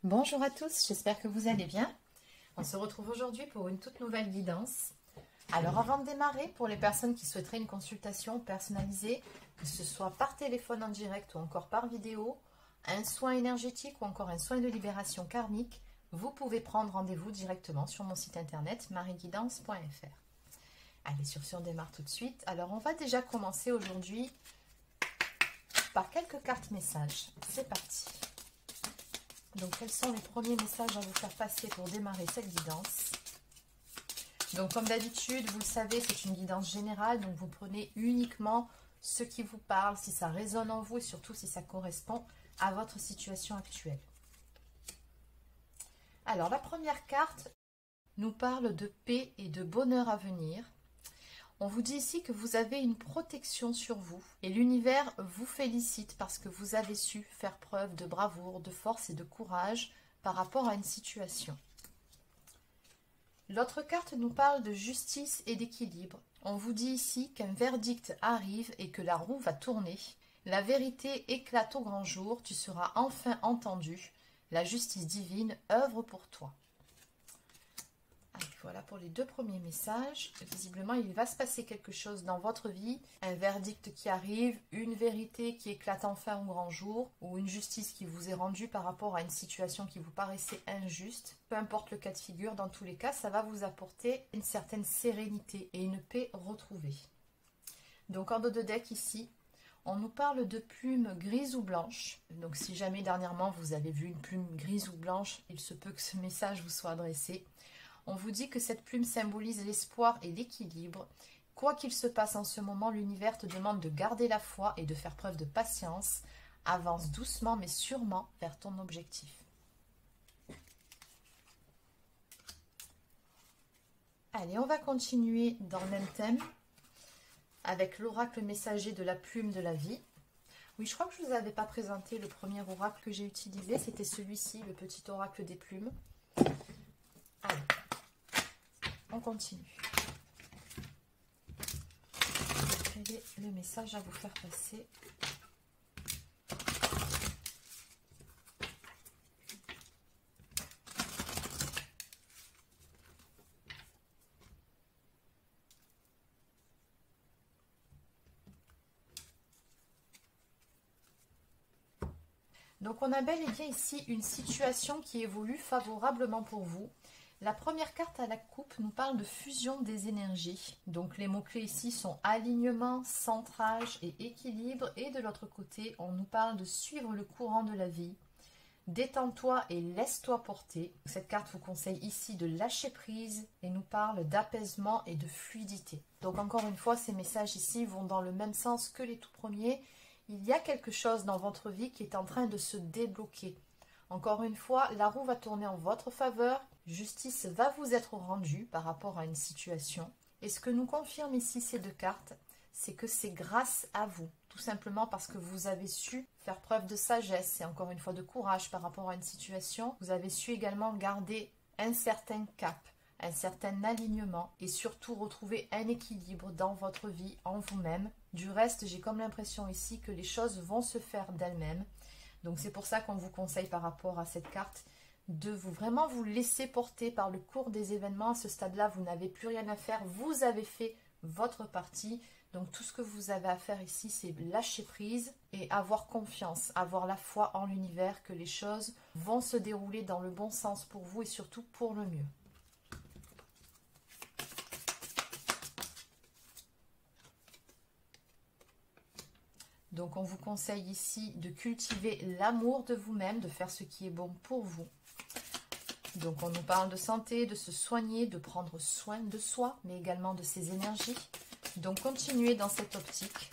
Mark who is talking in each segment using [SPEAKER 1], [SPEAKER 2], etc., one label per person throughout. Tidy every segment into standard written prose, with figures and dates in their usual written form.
[SPEAKER 1] Bonjour à tous, j'espère que vous allez bien. On se retrouve aujourd'hui pour une toute nouvelle guidance. Alors avant de démarrer, pour les personnes qui souhaiteraient une consultation personnalisée, que ce soit par téléphone en direct ou encore par vidéo, un soin énergétique ou encore un soin de libération karmique, vous pouvez prendre rendez-vous directement sur mon site internet marieguidance.fr. Allez, sur ce, on démarre tout de suite. Alors on va déjà commencer aujourd'hui par quelques cartes messages. C'est parti. Donc, quels sont les premiers messages à vous faire passer pour démarrer cette guidance? Donc, comme d'habitude, vous le savez, c'est une guidance générale. Donc, vous prenez uniquement ce qui vous parle, si ça résonne en vous et surtout si ça correspond à votre situation actuelle. Alors, la première carte nous parle de paix et de bonheur à venir. On vous dit ici que vous avez une protection sur vous et l'univers vous félicite parce que vous avez su faire preuve de bravoure, de force et de courage par rapport à une situation. L'autre carte nous parle de justice et d'équilibre. On vous dit ici qu'un verdict arrive et que la roue va tourner. La vérité éclate au grand jour, tu seras enfin entendu. La justice divine œuvre pour toi. Voilà pour les deux premiers messages. Visiblement, il va se passer quelque chose dans votre vie. Un verdict qui arrive, une vérité qui éclate enfin au grand jour, ou une justice qui vous est rendue par rapport à une situation qui vous paraissait injuste. Peu importe le cas de figure, dans tous les cas, ça va vous apporter une certaine sérénité et une paix retrouvée. Donc en dos de deck ici, on nous parle de plumes grises ou blanches. Donc si jamais dernièrement vous avez vu une plume grise ou blanche, il se peut que ce message vous soit adressé. On vous dit que cette plume symbolise l'espoir et l'équilibre. Quoi qu'il se passe en ce moment, l'univers te demande de garder la foi et de faire preuve de patience. Avance doucement mais sûrement vers ton objectif. Allez, on va continuer dans le même thème avec l'oracle messager de la plume de la vie. Oui, je crois que je ne vous avais pas présenté le premier oracle que j'ai utilisé. C'était celui-ci, le petit oracle des plumes. Allez. On continue. Quel est le message à vous faire passer? Donc on a bel et bien ici une situation qui évolue favorablement pour vous. La première carte à la coupe nous parle de fusion des énergies. Donc les mots-clés ici sont alignement, centrage et équilibre. Et de l'autre côté, on nous parle de suivre le courant de la vie. Détends-toi et laisse-toi porter. Cette carte vous conseille ici de lâcher prise et nous parle d'apaisement et de fluidité. Donc encore une fois, ces messages ici vont dans le même sens que les tout premiers. Il y a quelque chose dans votre vie qui est en train de se débloquer. Encore une fois, la roue va tourner en votre faveur. Justice va vous être rendue par rapport à une situation. Et ce que nous confirment ici ces deux cartes, c'est que c'est grâce à vous. Tout simplement parce que vous avez su faire preuve de sagesse et encore une fois de courage par rapport à une situation. Vous avez su également garder un certain cap, un certain alignement et surtout retrouver un équilibre dans votre vie, en vous-même. Du reste, j'ai comme l'impression ici que les choses vont se faire d'elles-mêmes. Donc c'est pour ça qu'on vous conseille par rapport à cette carte de vraiment vous laisser porter par le cours des événements. À ce stade-là, vous n'avez plus rien à faire. Vous avez fait votre partie. Donc tout ce que vous avez à faire ici, c'est lâcher prise et avoir confiance, avoir la foi en l'univers que les choses vont se dérouler dans le bon sens pour vous et surtout pour le mieux. Donc on vous conseille ici de cultiver l'amour de vous-même, de faire ce qui est bon pour vous. Donc on nous parle de santé, de se soigner, de prendre soin de soi, mais également de ses énergies. Donc continuez dans cette optique.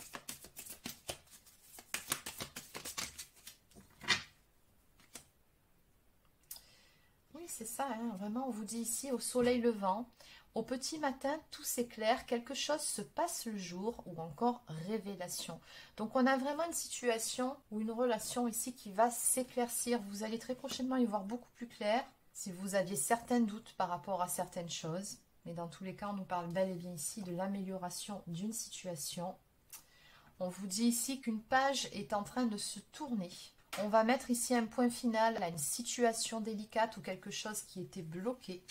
[SPEAKER 1] Oui, c'est ça, hein, vraiment on vous dit ici au soleil levant. Au petit matin, tout s'éclaire, quelque chose se passe le jour ou encore révélation. Donc on a vraiment une situation ou une relation ici qui va s'éclaircir. Vous allez très prochainement y voir beaucoup plus clair si vous aviez certains doutes par rapport à certaines choses. Mais dans tous les cas, on nous parle bel et bien ici de l'amélioration d'une situation. On vous dit ici qu'une page est en train de se tourner. On va mettre ici un point final à une situation délicate ou quelque chose qui était bloqué.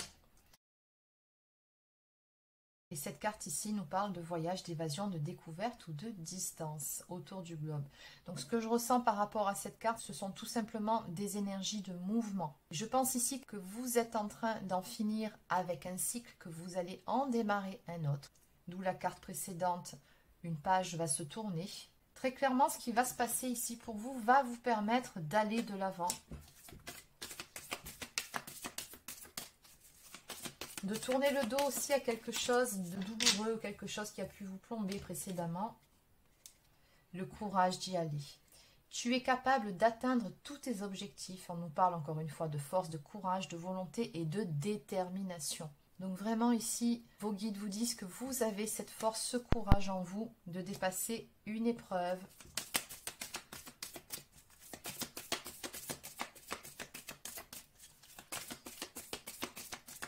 [SPEAKER 1] Et cette carte ici nous parle de voyage, d'évasion, de découverte ou de distance autour du globe. Donc ce que je ressens par rapport à cette carte, ce sont tout simplement des énergies de mouvement. Je pense ici que vous êtes en train d'en finir avec un cycle, que vous allez en démarrer un autre. D'où la carte précédente, une page va se tourner. Très clairement, ce qui va se passer ici pour vous va vous permettre d'aller de l'avant. De tourner le dos aussi à quelque chose de douloureux, quelque chose qui a pu vous plomber précédemment. Le courage d'y aller. Tu es capable d'atteindre tous tes objectifs. On nous parle encore une fois de force, de courage, de volonté et de détermination. Donc vraiment ici, vos guides vous disent que vous avez cette force, ce courage en vous de dépasser une épreuve.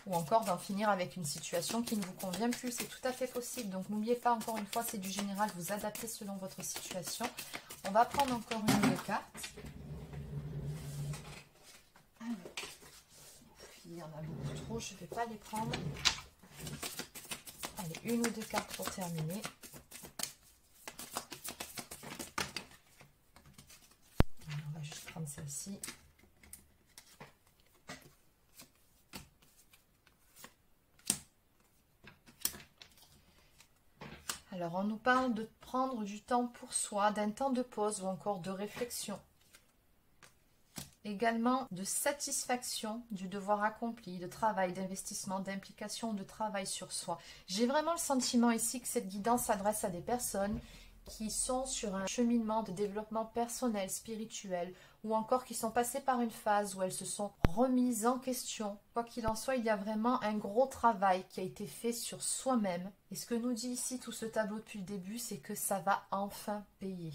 [SPEAKER 1] Ou encore d'en finir avec une situation qui ne vous convient plus. C'est tout à fait possible. Donc n'oubliez pas, encore une fois, c'est du général. Vous adaptez selon votre situation. On va prendre encore une ou deux cartes. Alors, il y en a beaucoup trop. Je ne vais pas les prendre. Allez, une ou deux cartes pour terminer. On va juste prendre celle-ci. Alors, on nous parle de prendre du temps pour soi, d'un temps de pause ou encore de réflexion. Également de satisfaction du devoir accompli, de travail, d'investissement, d'implication, de travail sur soi. J'ai vraiment le sentiment ici que cette guidance s'adresse à des personnes qui sont sur un cheminement de développement personnel, spirituel, ou encore qui sont passées par une phase où elles se sont remises en question. Quoi qu'il en soit, il y a vraiment un gros travail qui a été fait sur soi-même. Et ce que nous dit ici tout ce tableau depuis le début, c'est que ça va enfin payer.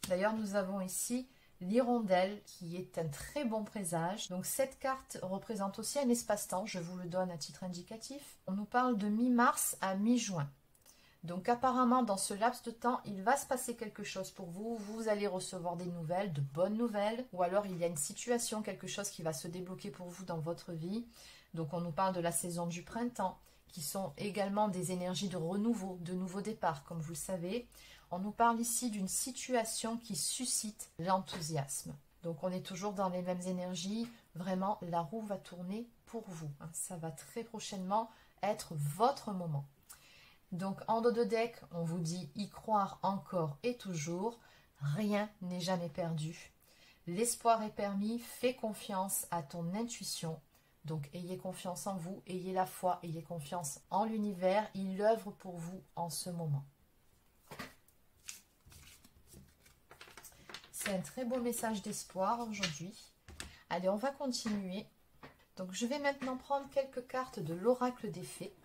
[SPEAKER 1] D'ailleurs, nous avons ici l'hirondelle qui est un très bon présage. Donc cette carte représente aussi un espace-temps, je vous le donne à titre indicatif. On nous parle de mi-mars à mi-juin. Donc apparemment dans ce laps de temps, il va se passer quelque chose pour vous. Vous allez recevoir des nouvelles, de bonnes nouvelles. Ou alors il y a une situation, quelque chose qui va se débloquer pour vous dans votre vie. Donc on nous parle de la saison du printemps, qui sont également des énergies de renouveau, de nouveau départ, comme vous le savez. On nous parle ici d'une situation qui suscite l'enthousiasme. Donc on est toujours dans les mêmes énergies. Vraiment, la roue va tourner pour vous. Ça va très prochainement être votre moment. Donc en dos de deck, on vous dit y croire encore et toujours. Rien n'est jamais perdu. L'espoir est permis. Fais confiance à ton intuition. Donc ayez confiance en vous, ayez la foi, ayez confiance en l'univers. Il œuvre pour vous en ce moment. C'est un très beau message d'espoir aujourd'hui. Allez, on va continuer. Donc je vais maintenant prendre quelques cartes de l'oracle des fées.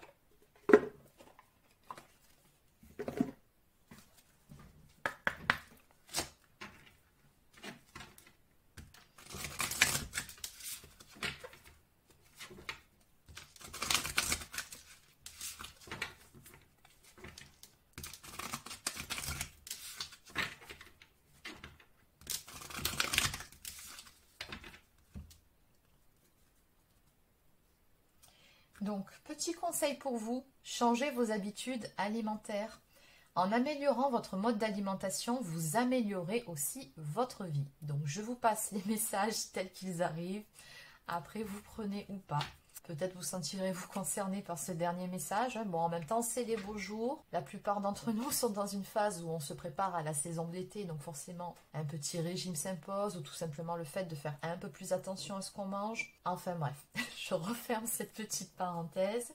[SPEAKER 1] Donc, petit conseil pour vous, changez vos habitudes alimentaires. En améliorant votre mode d'alimentation, vous améliorez aussi votre vie. Donc, je vous passe les messages tels qu'ils arrivent. Après, vous prenez ou pas. Peut-être vous sentirez-vous concerné par ce dernier message. Bon, en même temps, c'est les beaux jours. La plupart d'entre nous sont dans une phase où on se prépare à la saison de l'été. Donc forcément, un petit régime s'impose ou tout simplement le fait de faire un peu plus attention à ce qu'on mange. Enfin bref, je referme cette petite parenthèse.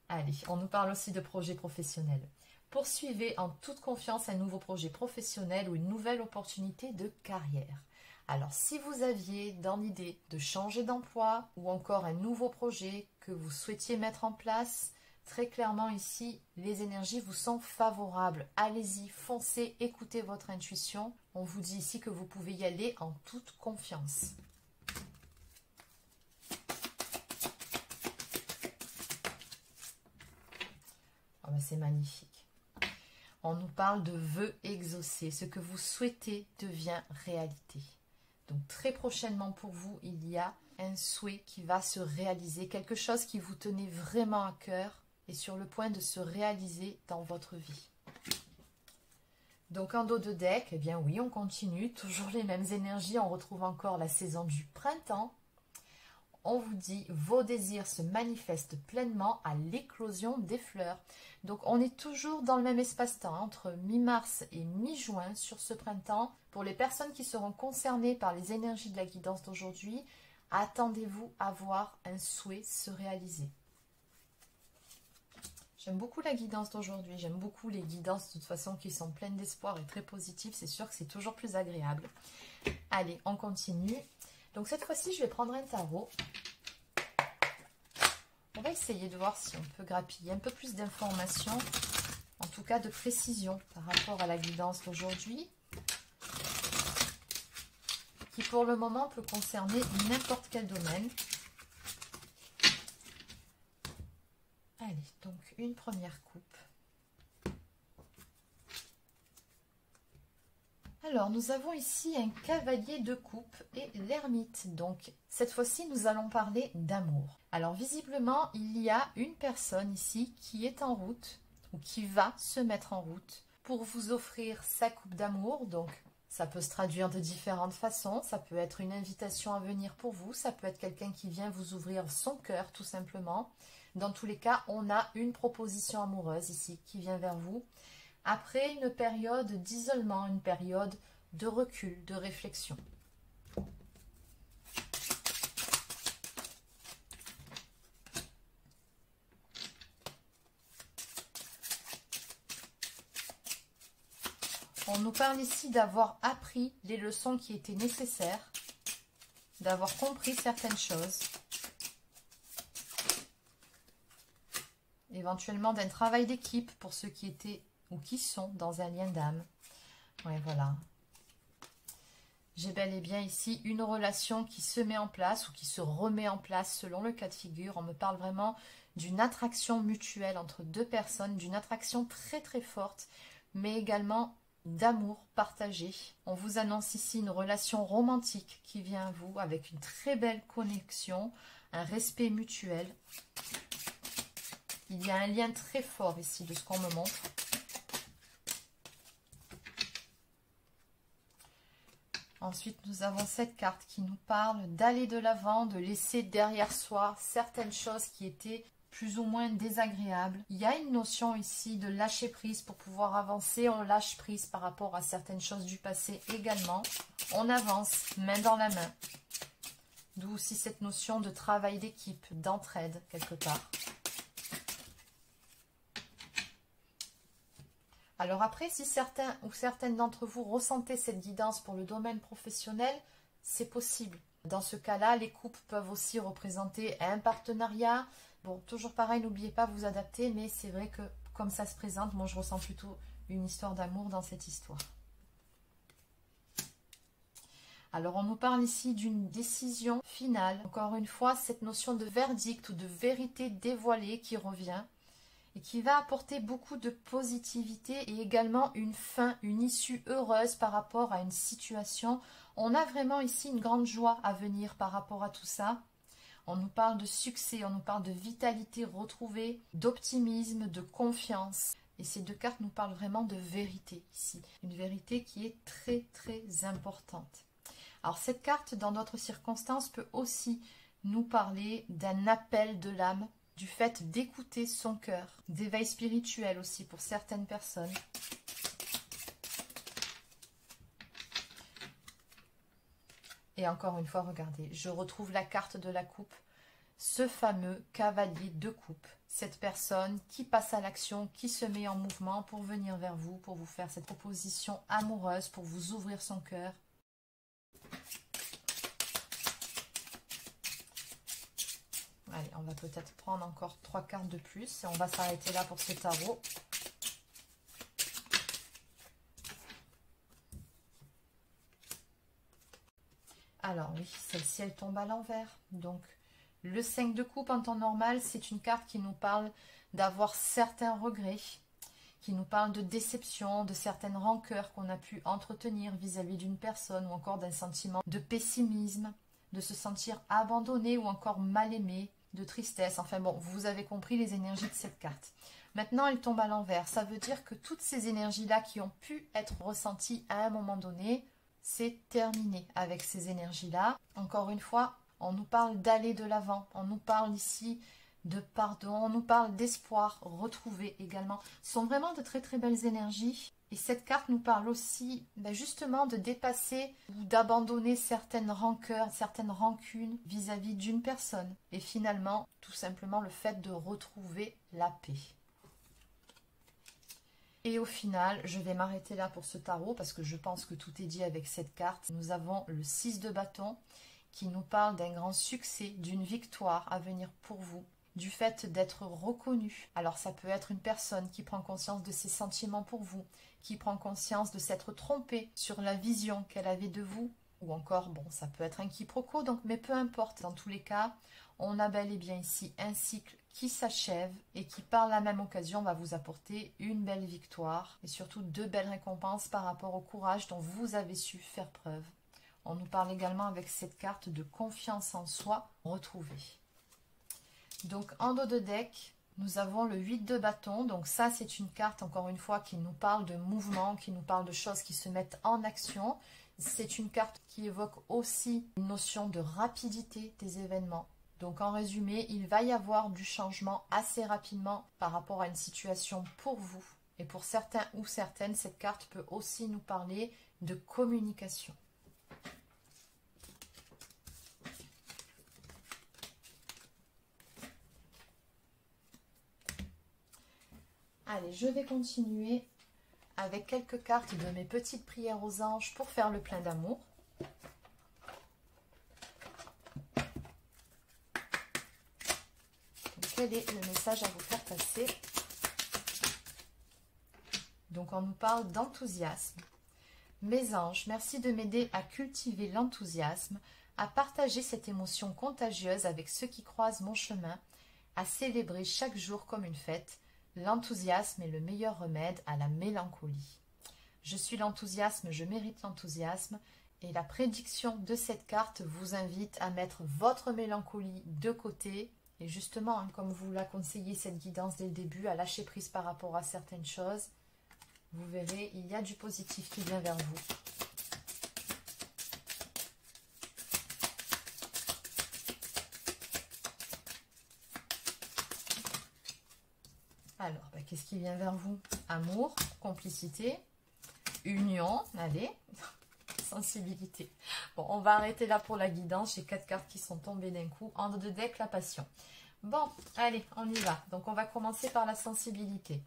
[SPEAKER 1] Allez, on nous parle aussi de projets professionnels. Poursuivez en toute confiance un nouveau projet professionnel ou une nouvelle opportunité de carrière. Alors, si vous aviez dans l'idée de changer d'emploi ou encore un nouveau projet que vous souhaitiez mettre en place, très clairement ici, les énergies vous sont favorables. Allez-y, foncez, écoutez votre intuition. On vous dit ici que vous pouvez y aller en toute confiance. Oh ben, c'est magnifique. On nous parle de vœux exaucés. Ce que vous souhaitez devient réalité. Donc très prochainement pour vous, il y a un souhait qui va se réaliser. Quelque chose qui vous tenait vraiment à cœur est sur le point de se réaliser dans votre vie. Donc en dos de deck, eh bien oui, on continue. Toujours les mêmes énergies. On retrouve encore la saison du printemps. On vous dit, vos désirs se manifestent pleinement à l'éclosion des fleurs. Donc on est toujours dans le même espace-temps, entre mi-mars et mi-juin sur ce printemps. Pour les personnes qui seront concernées par les énergies de la guidance d'aujourd'hui, attendez-vous à voir un souhait se réaliser. J'aime beaucoup la guidance d'aujourd'hui, j'aime beaucoup les guidances de toute façon qui sont pleines d'espoir et très positives. C'est sûr que c'est toujours plus agréable. Allez, on continue. Donc cette fois-ci, je vais prendre un tarot. On va essayer de voir si on peut grappiller un peu plus d'informations, en tout cas de précision par rapport à la guidance d'aujourd'hui, qui pour le moment peut concerner n'importe quel domaine. Allez, donc une première coupe. Alors, nous avons ici un cavalier de coupe et l'ermite. Donc, cette fois-ci, nous allons parler d'amour. Alors, visiblement, il y a une personne ici qui est en route ou qui va se mettre en route pour vous offrir sa coupe d'amour. Donc, ça peut se traduire de différentes façons. Ça peut être une invitation à venir pour vous. Ça peut être quelqu'un qui vient vous ouvrir son cœur, tout simplement. Dans tous les cas, on a une proposition amoureuse ici qui vient vers vous. Après une période d'isolement, une période de recul, de réflexion. On nous parle ici d'avoir appris les leçons qui étaient nécessaires, d'avoir compris certaines choses, éventuellement d'un travail d'équipe pour ceux qui étaient ou qui sont dans un lien d'âme. Ouais, voilà. J'ai bel et bien ici une relation qui se met en place ou qui se remet en place selon le cas de figure. On me parle vraiment d'une attraction mutuelle entre deux personnes, d'une attraction très très forte, mais également d'amour partagé. On vous annonce ici une relation romantique qui vient à vous avec une très belle connexion, un respect mutuel. Il y a un lien très fort ici de ce qu'on me montre. Ensuite, nous avons cette carte qui nous parle d'aller de l'avant, de laisser derrière soi certaines choses qui étaient plus ou moins désagréables. Il y a une notion ici de lâcher prise pour pouvoir avancer. On lâche prise par rapport à certaines choses du passé également. On avance main dans la main. D'où aussi cette notion de travail d'équipe, d'entraide quelque part. Alors après, si certains ou certaines d'entre vous ressentez cette guidance pour le domaine professionnel, c'est possible. Dans ce cas-là, les coupes peuvent aussi représenter un partenariat. Bon, toujours pareil, n'oubliez pas vous adapter, mais c'est vrai que comme ça se présente, moi je ressens plutôt une histoire d'amour dans cette histoire. Alors on nous parle ici d'une décision finale. Encore une fois, cette notion de verdict ou de vérité dévoilée qui revient. Et qui va apporter beaucoup de positivité et également une fin, une issue heureuse par rapport à une situation. On a vraiment ici une grande joie à venir par rapport à tout ça. On nous parle de succès, on nous parle de vitalité retrouvée, d'optimisme, de confiance. Et ces deux cartes nous parlent vraiment de vérité ici. Une vérité qui est très très importante. Alors cette carte, dans d'autres circonstances, peut aussi nous parler d'un appel de l'âme, du fait d'écouter son cœur, d'éveil spirituel aussi pour certaines personnes. Et encore une fois, regardez, je retrouve la carte de la coupe, ce fameux cavalier de coupe, cette personne qui passe à l'action, qui se met en mouvement pour venir vers vous, pour vous faire cette proposition amoureuse, pour vous ouvrir son cœur. Allez, on va peut-être prendre encore 3 cartes de plus et on va s'arrêter là pour ce tarot. Alors oui, celle-ci, elle tombe à l'envers. Donc, le 5 de coupe en temps normal, c'est une carte qui nous parle d'avoir certains regrets, qui nous parle de déception, de certaines rancœurs qu'on a pu entretenir vis-à-vis d'une personne ou encore d'un sentiment de pessimisme, de se sentir abandonné ou encore mal aimé, de tristesse. Enfin bon, vous avez compris les énergies de cette carte. Maintenant, elle tombe à l'envers. Ça veut dire que toutes ces énergies-là qui ont pu être ressenties à un moment donné, c'est terminé avec ces énergies-là. Encore une fois, on nous parle d'aller de l'avant. On nous parle ici de pardon, on nous parle d'espoir retrouvé également. Ce sont vraiment de très très belles énergies. Et cette carte nous parle aussi justement de dépasser ou d'abandonner certaines rancœurs, certaines rancunes vis-à-vis d'une personne. Et finalement, tout simplement le fait de retrouver la paix. Et au final, je vais m'arrêter là pour ce tarot parce que je pense que tout est dit avec cette carte. Nous avons le 6 de bâton qui nous parle d'un grand succès, d'une victoire à venir pour vous, du fait d'être reconnu. Alors ça peut être une personne qui prend conscience de ses sentiments pour vous, qui prend conscience de s'être trompée sur la vision qu'elle avait de vous, ou encore, bon, ça peut être un quiproquo, donc, mais peu importe, dans tous les cas, on a bel et bien ici un cycle qui s'achève et qui par la même occasion va vous apporter une belle victoire et surtout de belles récompenses par rapport au courage dont vous avez su faire preuve. On nous parle également avec cette carte de confiance en soi retrouvée. Donc en dos de deck, nous avons le 8 de bâton. Donc ça, c'est une carte, encore une fois, qui nous parle de mouvement, qui nous parle de choses qui se mettent en action. C'est une carte qui évoque aussi une notion de rapidité des événements. Donc en résumé, il va y avoir du changement assez rapidement par rapport à une situation pour vous. Et pour certains ou certaines, cette carte peut aussi nous parler de communication. Allez, je vais continuer avec quelques cartes de mes petites prières aux anges pour faire le plein d'amour. Quel est le message à vous faire passer? Donc on nous parle d'enthousiasme. Mes anges, merci de m'aider à cultiver l'enthousiasme, à partager cette émotion contagieuse avec ceux qui croisent mon chemin, à célébrer chaque jour comme une fête. L'enthousiasme est le meilleur remède à la mélancolie. Je suis l'enthousiasme, je mérite l'enthousiasme. Et la prédiction de cette carte vous invite à mettre votre mélancolie de côté. Et justement, comme vous l'a conseillé cette guidance dès le début, à lâcher prise par rapport à certaines choses. Vous verrez, il y a du positif qui vient vers vous. Alors, qu'est-ce qui vient vers vous? Amour, complicité, union, allez, sensibilité. Bon, on va arrêter là pour la guidance. J'ai 4 cartes qui sont tombées d'un coup. En dos de deck, la passion. Bon, allez, on y va. Donc, on va commencer par la sensibilité.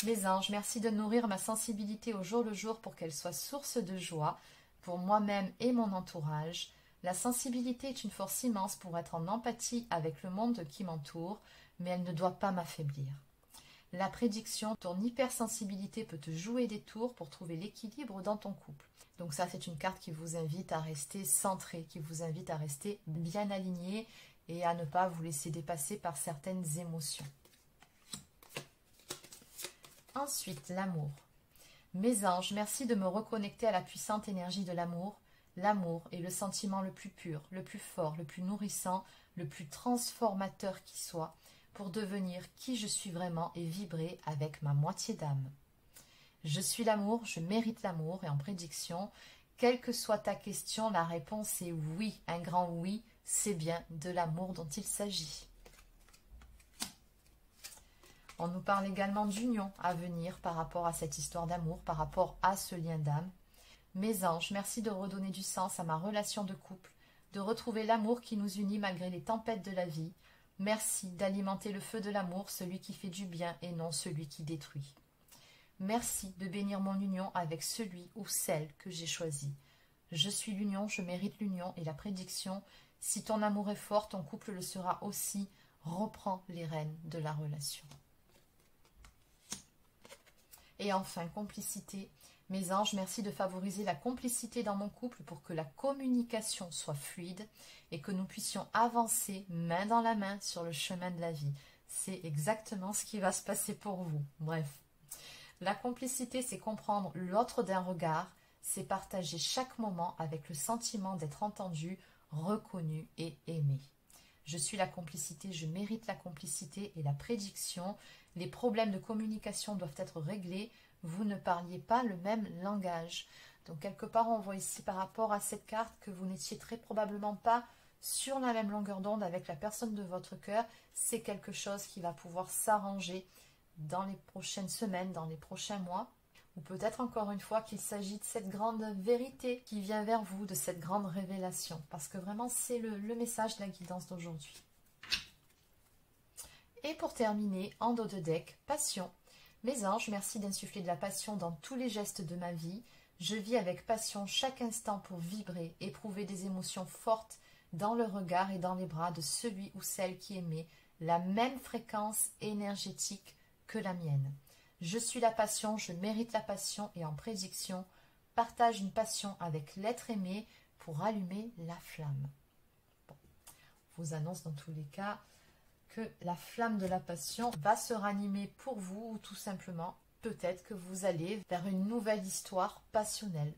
[SPEAKER 1] Mes anges, merci de nourrir ma sensibilité au jour le jour pour qu'elle soit source de joie pour moi-même et mon entourage. La sensibilité est une force immense pour être en empathie avec le monde qui m'entoure, mais elle ne doit pas m'affaiblir. La prédiction, ton hypersensibilité peut te jouer des tours pour trouver l'équilibre dans ton couple. Donc ça, c'est une carte qui vous invite à rester centré, qui vous invite à rester bien aligné et à ne pas vous laisser dépasser par certaines émotions. Ensuite, l'amour. Mes anges, merci de me reconnecter à la puissante énergie de l'amour. L'amour est le sentiment le plus pur, le plus fort, le plus nourrissant, le plus transformateur qui soit, pour devenir qui je suis vraiment et vibrer avec ma moitié d'âme. Je suis l'amour, je mérite l'amour et en prédiction, quelle que soit ta question, la réponse est oui, un grand oui, c'est bien de l'amour dont il s'agit. On nous parle également d'union à venir par rapport à cette histoire d'amour, par rapport à ce lien d'âme. Mes anges, merci de redonner du sens à ma relation de couple, de retrouver l'amour qui nous unit malgré les tempêtes de la vie. Merci d'alimenter le feu de l'amour, celui qui fait du bien et non celui qui détruit. Merci de bénir mon union avec celui ou celle que j'ai choisi. Je suis l'union, je mérite l'union et la prédiction. Si ton amour est fort, ton couple le sera aussi. Reprends les rênes de la relation. Et enfin, complicité. Mes anges, merci de favoriser la complicité dans mon couple pour que la communication soit fluide et que nous puissions avancer main dans la main sur le chemin de la vie. C'est exactement ce qui va se passer pour vous. Bref. La complicité, c'est comprendre l'autre d'un regard, c'est partager chaque moment avec le sentiment d'être entendu, reconnu et aimé. Je suis la complicité, je mérite la complicité et la prédiction. Les problèmes de communication doivent être réglés. Vous ne parliez pas le même langage. Donc quelque part, on voit ici par rapport à cette carte que vous n'étiez très probablement pas sur la même longueur d'onde avec la personne de votre cœur. C'est quelque chose qui va pouvoir s'arranger dans les prochaines semaines, dans les prochains mois. Ou peut-être encore une fois qu'il s'agit de cette grande vérité qui vient vers vous, de cette grande révélation. Parce que vraiment, c'est le message de la guidance d'aujourd'hui. Et pour terminer, en dos de deck, passion. Mes anges, merci d'insuffler de la passion dans tous les gestes de ma vie. Je vis avec passion chaque instant pour vibrer, éprouver des émotions fortes dans le regard et dans les bras de celui ou celle qui émet la même fréquence énergétique que la mienne. Je suis la passion, je mérite la passion et en prédiction, partage une passion avec l'être aimé pour allumer la flamme. Bon, on vous annonce dans tous les cas que la flamme de la passion va se ranimer pour vous ou tout simplement, peut-être que vous allez vers une nouvelle histoire passionnelle.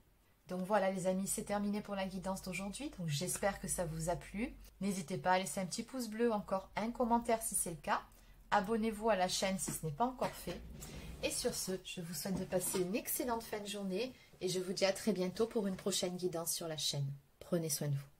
[SPEAKER 1] Donc voilà les amis, c'est terminé pour la guidance d'aujourd'hui. Donc j'espère que ça vous a plu. N'hésitez pas à laisser un petit pouce bleu, encore un commentaire si c'est le cas. Abonnez-vous à la chaîne si ce n'est pas encore fait. Et sur ce, je vous souhaite de passer une excellente fin de journée et je vous dis à très bientôt pour une prochaine guidance sur la chaîne. Prenez soin de vous.